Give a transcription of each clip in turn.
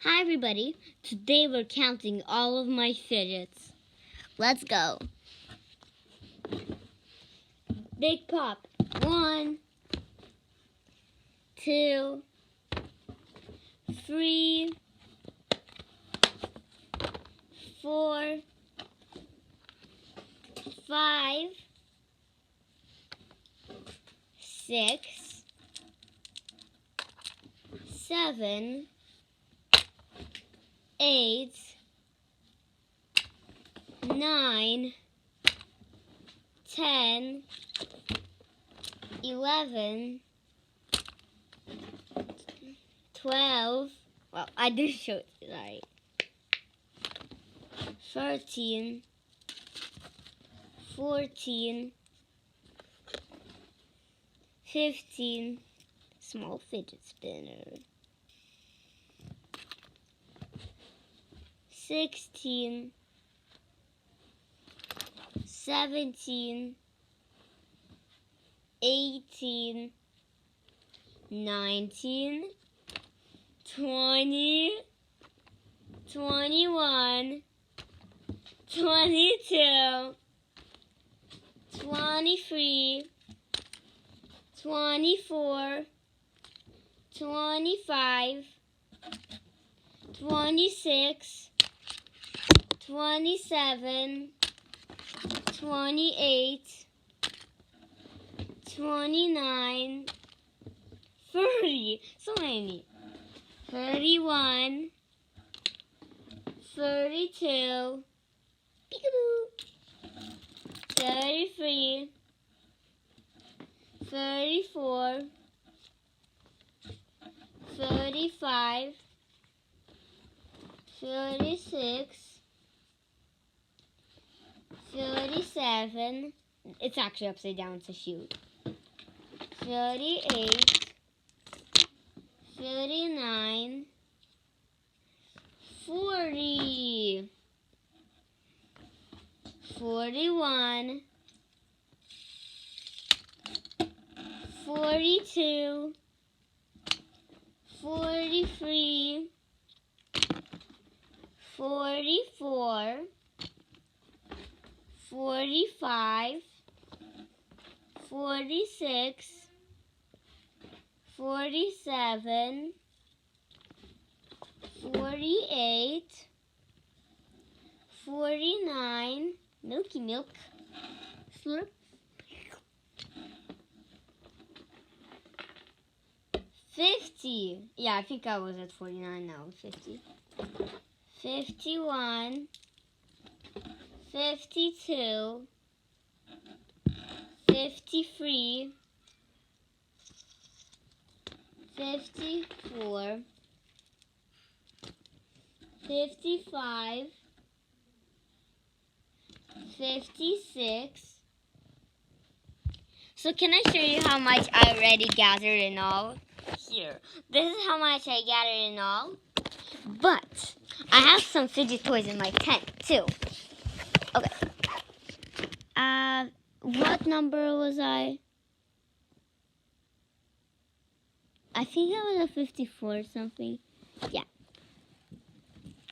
Hi everybody, today we're counting all of my fidgets. Let's go. Big pop. 1, 2, 3, 4, 5, 6, 7, 8, 9, 10, 11, 12, well, I didn't show it, sorry, 13, 14, 15, small fidget spinner, 16, 17, 18, 19, 20, 21, 22, 23, 24, 25, 26, 27, 28, 29, 30, so many, 31, 32, peekaboo, 33, 34, 35, 36, 37, it's actually upside down, it's a shoot, 38, 39, 40, 41, 42, 43, 44, 45, 46, 47, 48, 49, milky milk, slurp, 50, yeah, I think I was at 49 now, 50, 51, 52, 53, 54, 55, 56. So can I show you how much I already gathered in all? Here, this is how much I gathered in all. But I have some fidget toys in my tent too. Okay. What number was I? I think I was a 54 or something. Yeah.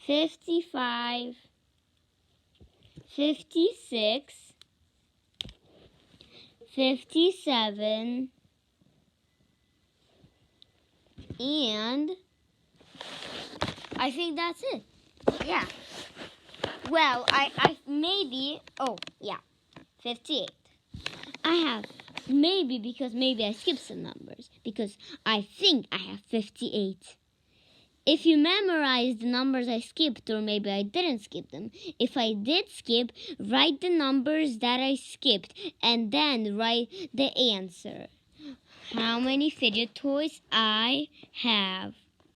55, 56, 57, and I think that's it. Yeah. Well, I maybe, oh, yeah, 58. I have maybe because maybe I skipped some numbers because I think I have 58. If you memorize the numbers I skipped, or maybe I didn't skip them, if I did skip, write the numbers that I skipped and then write the answer. How many fidget toys I have.